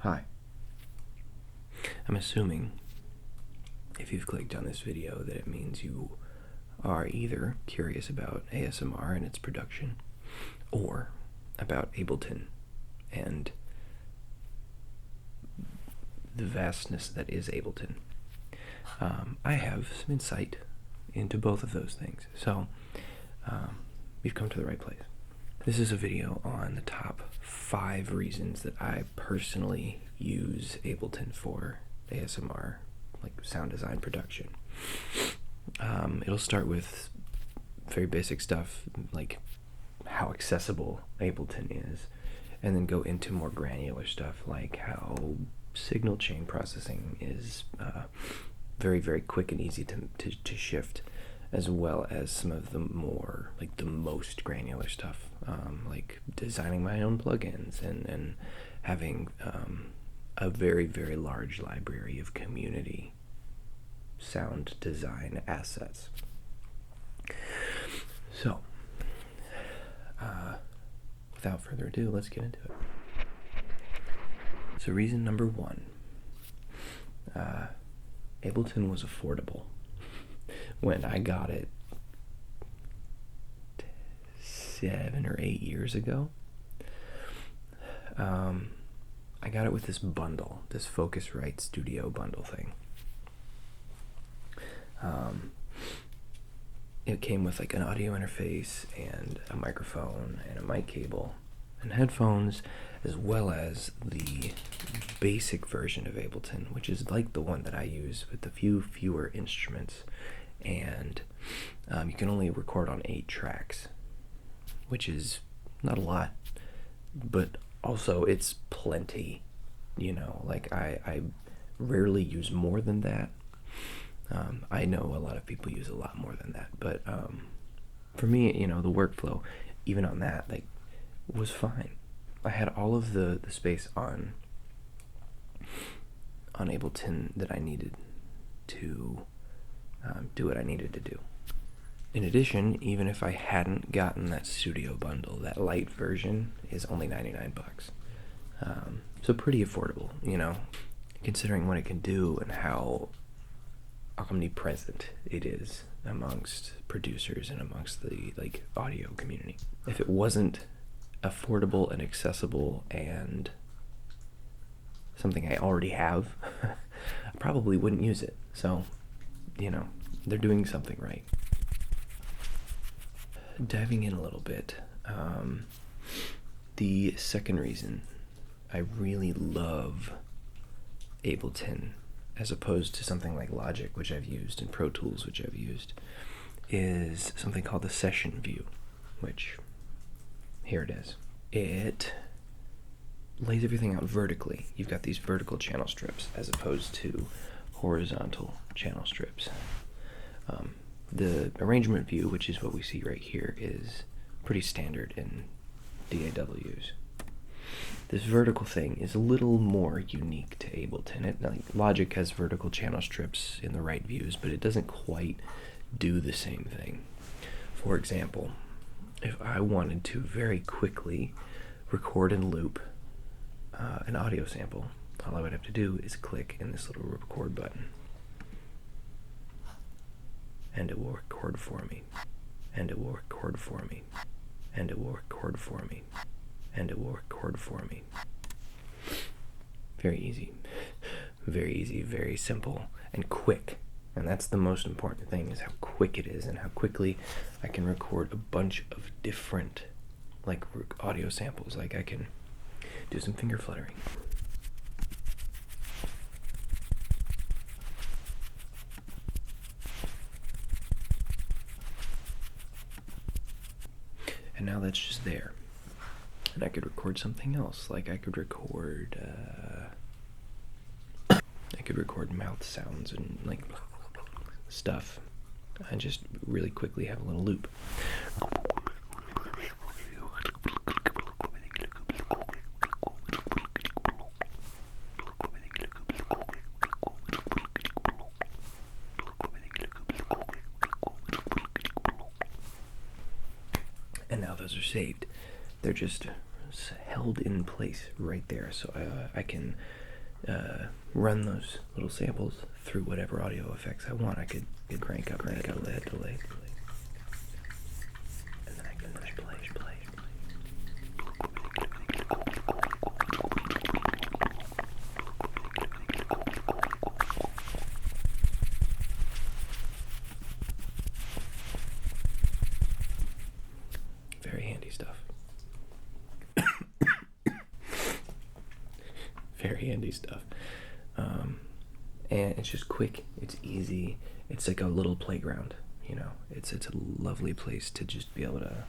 Hi. I'm assuming if you've clicked on this video that it means you are either curious about ASMR and its production or about Ableton and the vastness that is Ableton. I have some insight into both of those things, so you've come to the right place. This is a video on the top 5 reasons that I personally use Ableton for ASMR, like sound design production. It'll start with very basic stuff like how accessible Ableton is, and then go into more granular stuff like how signal chain processing is very, very quick and easy to shift, as well as some of the more, like the most granular stuff, like designing my own plugins and having a very, very large library of community sound design assets. So, without further ado, let's get into it. So reason number 1, Ableton was affordable when I got it 7 or 8 years ago. I got it with this bundle, this Focusrite Studio bundle thing. It came with like an audio interface and a microphone and a mic cable and headphones, as well as the basic version of Ableton, which is like the one that I use with a few fewer instruments, and you can only record on 8 tracks, which is not a lot, but also it's plenty, you know, like I rarely use more than that. I know a lot of people use a lot more than that, but for me, you know, the workflow, even on that, like, was fine. I had all of the space on Ableton that I needed to do what I needed to do. In addition, even if I hadn't gotten that studio bundle, that light version is only $99. So pretty affordable, you know, considering what it can do and how omnipresent it is amongst producers and amongst the like audio community. If it wasn't affordable and accessible and something I already have, I probably wouldn't use it. So, you know, they're doing something right. Diving in a little bit, the second reason I really love Ableton, as opposed to something like Logic, which I've used, and Pro Tools, which I've used, is something called the session view, which, here it is. It lays everything out vertically. You've got these vertical channel strips as opposed to horizontal channel strips. The arrangement view, which is what we see right here, is pretty standard in DAWs. This vertical thing is a little more unique to Ableton. Like Logic has vertical channel strips in the right views, but it doesn't quite do the same thing. For example, if I wanted to very quickly record and loop an audio sample, all I would have to do is click in this little record button, and it will record for me, and it will record for me, and it will record for me, and it will record for me. Very easy, very simple and quick. And that's the most important thing, is how quick it is and how quickly I can record a bunch of different like audio samples. Like I can do some finger fluttering. And now that's just there. And I could record something else. Like I could record mouth sounds and like stuff. I just really quickly have a little loop. And now those are saved. They're just held in place right there, so I can run those little samples through whatever audio effects I want. I could crank up that delay, and then I can push play. Very handy stuff. Very handy stuff. And it's just quick, it's easy, it's like a little playground, you know. It's a lovely place to just be able to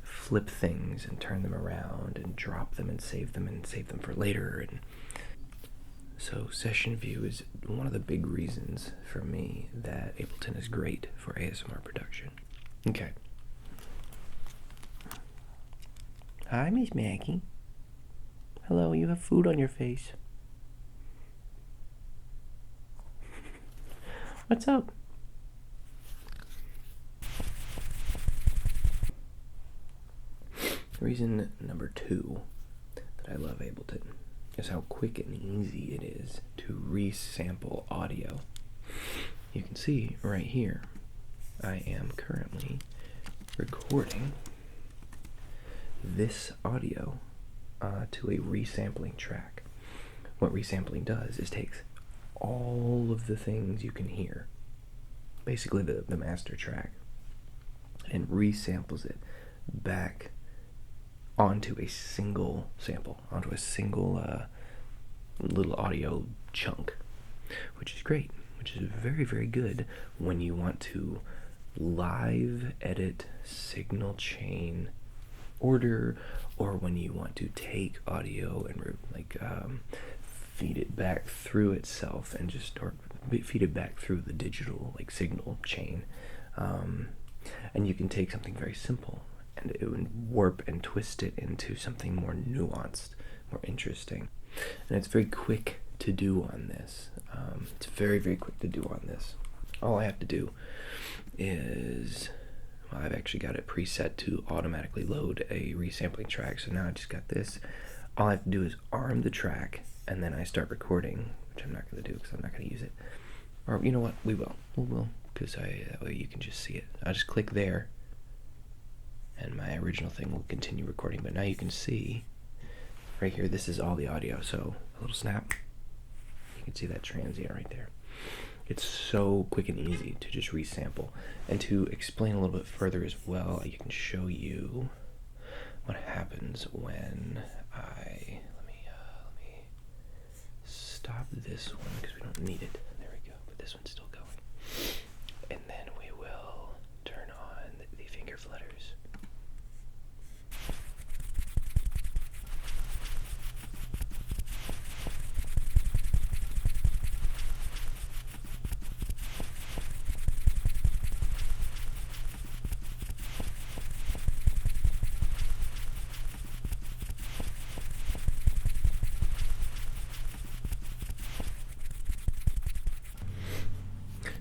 flip things and turn them around and drop them and save them for later. And so session view is one of the big reasons for me that Ableton is great for ASMR production. Okay. Hi, Miss Maggie. Hello, you have food on your face. What's up? Reason number 2 that I love Ableton is how quick and easy it is to resample audio. You can see right here, I am currently recording this audio to a resampling track. What resampling does is takes all of the things you can hear, basically the master track, and resamples it back onto a single sample, onto a single little audio chunk, which is great, which is very, very good when you want to live edit, signal chain, order, or when you want to take audio and feed it back through itself and just feed it back through the digital signal chain. And you can take something very simple and it would warp and twist it into something more nuanced, more interesting. And it's very quick to do on this. It's very, very quick to do on this. All I have to do is, well, I've actually got it preset to automatically load a resampling track, so now I just got this. All I have to do is arm the track, and then I start recording, which I'm not going to do because I'm not going to use it. Or, you know what, we will, because that way you can just see it. I'll just click there, and my original thing will continue recording, but now you can see, right here, this is all the audio, so a little snap, you can see that transient right there. It's so quick and easy to just resample. And to explain a little bit further as well, I can show you what happens when I, let me stop this one because we don't need it. There we go, but this one's still going. And then we will turn on the finger flutters.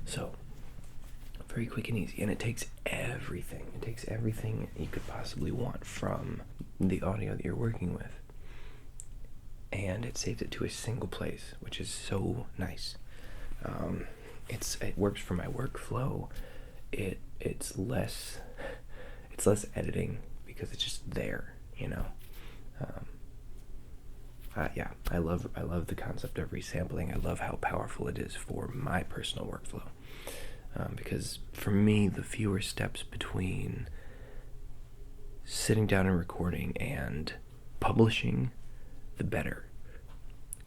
So, very quick and easy, and it takes everything. It takes everything you could possibly want from the audio that you're working with, and it saves it to a single place, which is so nice. It works for my workflow. It's less editing because it's just there, you know. Yeah, I love the concept of resampling. I love how powerful it is for my personal workflow. Because for me, the fewer steps between sitting down and recording and publishing, the better.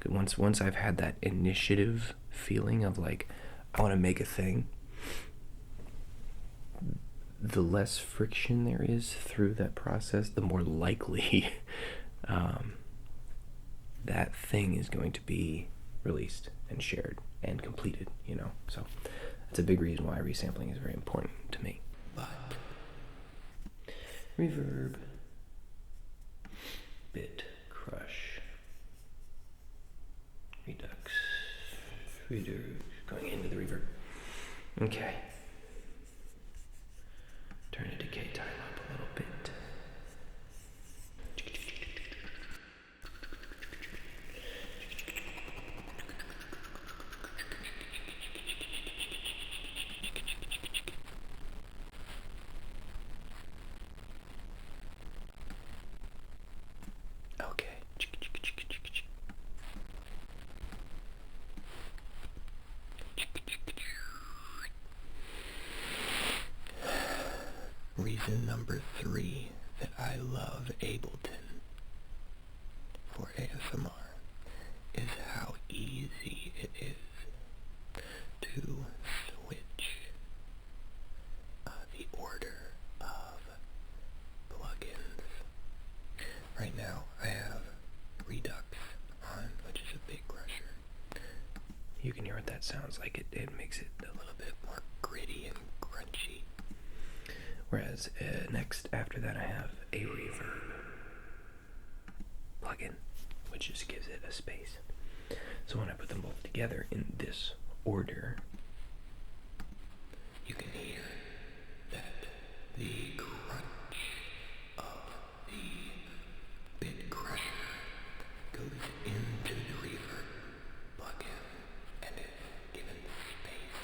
Once I've had that initiative feeling of I want to make a thing, the less friction there is through that process, the more likely that thing is going to be released and shared and completed, you know. So that's a big reason why resampling is very important to me. But reverb, bit, crush, redux, going into the reverb. Okay. Turn the decay time up a little bit. Reason number 3 that I love Ableton for ASMR is how easy it is to switch the order of plugins. Right now I have Redux on, which is a big crusher. You can hear what that sounds like. It makes it A little bit more gritty and crunchy. Whereas next after that I have a reverb plugin, which just gives it a space. So when I put them both together in this order, you can hear that the crunch of the bit crusher goes into the reverb plugin and is given space.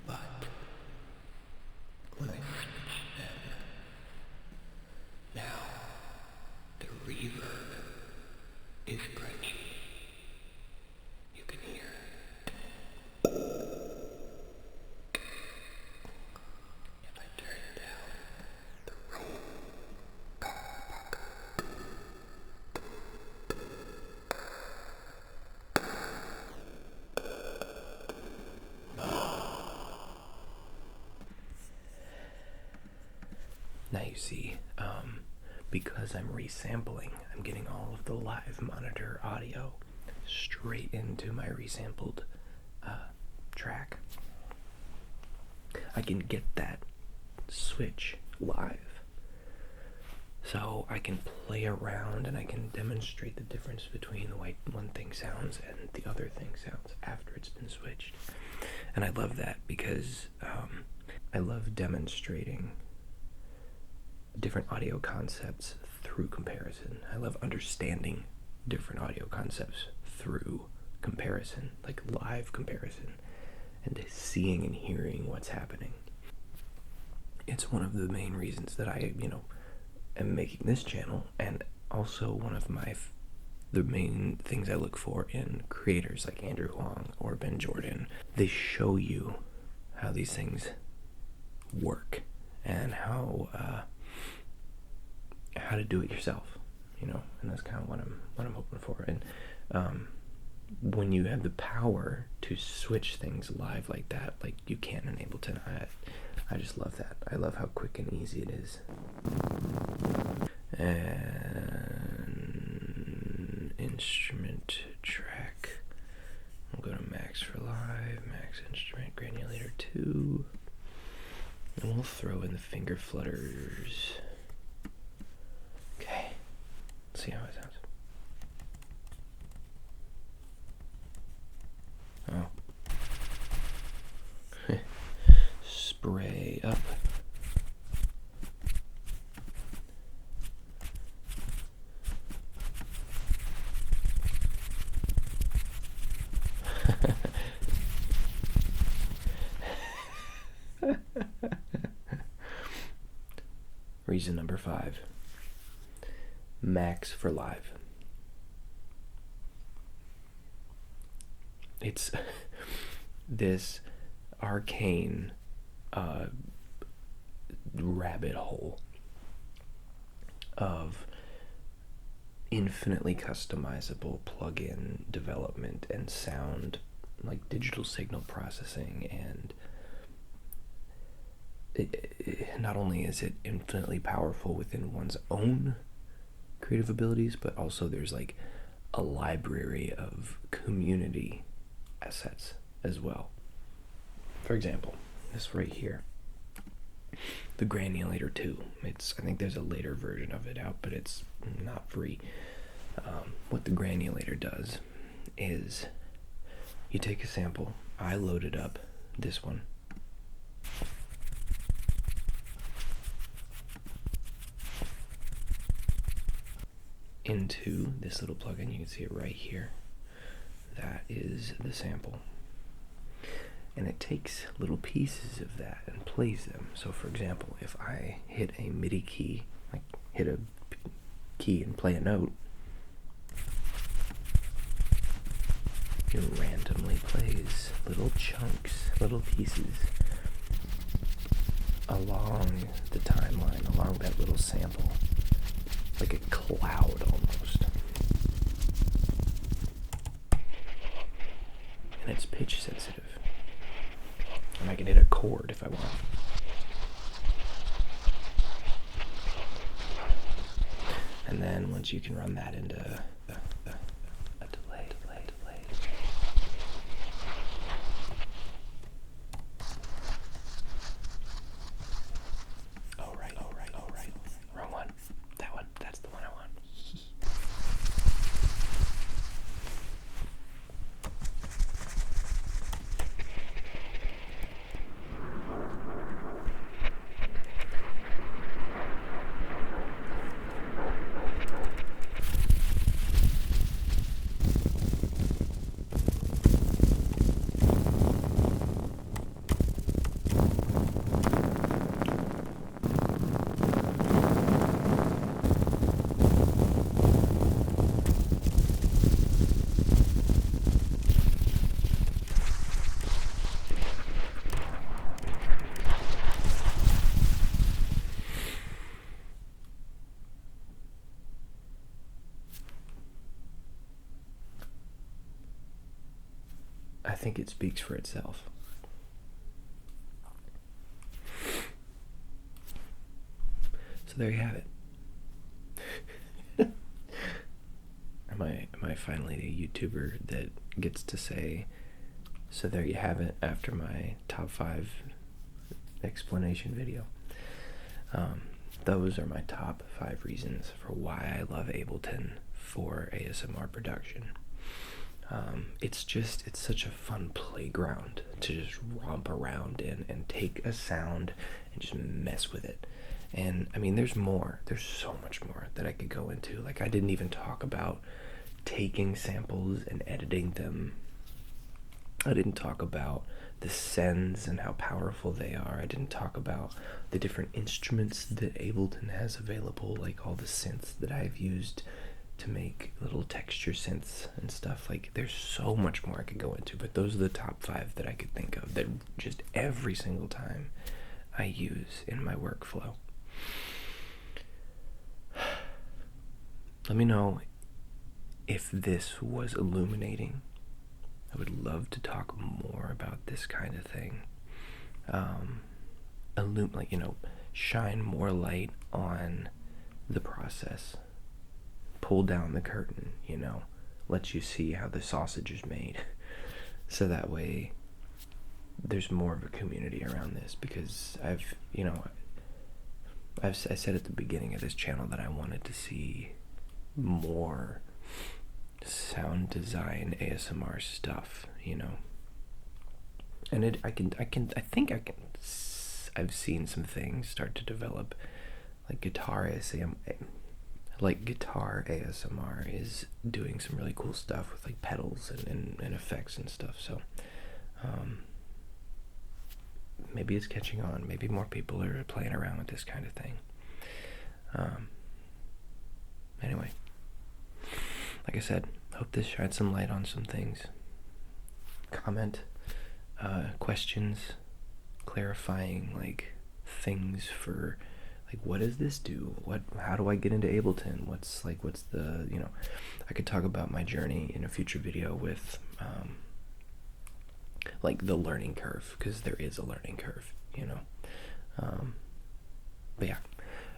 But when I switch them, now the reverb is crunchy. You can hear if I turn it down the room. now you see, because I'm resampling, I'm getting all of the live monitor audio straight into my resampled track. I can get that switch live, so I can play around and I can demonstrate the difference between the way one thing sounds and the other thing sounds after it's been switched. And I love that because I love demonstrating different audio concepts through comparison. I love understanding different audio concepts through comparison, like live comparison, and seeing and hearing what's happening. It's one of the main reasons that I, am making this channel, and also one of the main things I look for in creators like Andrew Huang or Ben Jordan. They show you how these things work and how to do it yourself, and that's kind of what I'm hoping for. And when you have the power to switch things live like that, like you can in Ableton, I just love that. I love how quick and easy it is. And instrument track, we'll go to max for live, max instrument, granulator 2, and we'll throw in the finger flutters. Okay, let's see how it sounds. Oh. Spray up. Reason number 5. Max for live. It's this arcane rabbit hole of infinitely customizable plugin development and sound, like digital signal processing, and not only is it infinitely powerful within one's own creative abilities, but also there's like a library of community assets as well. For example, this right here, the Granulator 2. I think there's a later version of it out, but it's not free. What the Granulator does is you take a sample. I loaded up this one. Into this little plugin. You can see it right here. That is the sample. And it takes little pieces of that and plays them. So for example, if I hit a MIDI key, like hit a key and play a note, it randomly plays little chunks, little pieces along the timeline, along that little sample, like a cloud almost. And it's pitch sensitive. And I can hit a chord if I want. And then once you can run that into a delay. Oh right. Wrong one. That one. That's the one I want. I think it speaks for itself. So there you have it. Am I finally a YouTuber that gets to say, so there you have it, after my top 5 explanation video? Those are my top 5 reasons for why I love Ableton for ASMR production. It's such a fun playground to just romp around in and take a sound and just mess with it. And I mean, there's so much more that I could go into. Like, I didn't even talk about taking samples and editing them. I didn't talk about the sends and how powerful they are. I didn't talk about the different instruments that Ableton has available, like all the synths that I've used to make little texture synths and stuff. Like, there's so much more I could go into, but those are the top 5 that I could think of that just every single time I use in my workflow. Let me know if this was illuminating. I would love to talk more about this kind of thing. Shine more light on the process. Pull down the curtain, let you see how the sausage is made. So that way there's more of a community around this, because I said at the beginning of this channel that I wanted to see more sound design ASMR stuff, and I've seen some things start to develop, like guitar ASMR is doing some really cool stuff with like pedals and effects and stuff. So maybe it's catching on. Maybe more people are playing around with this kind of thing. Anyway, like I said, hope this shines some light on some things. Comment questions, clarifying like things for like, what does this do? How do I get into Ableton? What's the, I could talk about my journey in a future video with like the learning curve, because there is a learning curve, but yeah,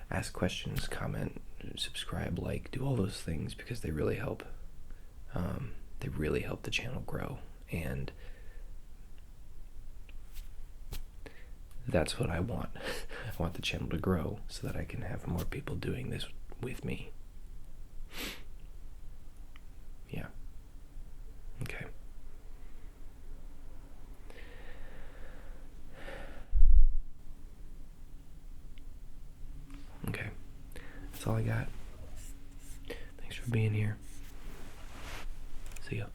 ask questions, comment, subscribe, like, do all those things, because they really help. They really help the channel grow, and that's what I want. I want the channel to grow so that I can have more people doing this with me. Yeah. Okay. Okay. That's all I got. Thanks for being here. See ya.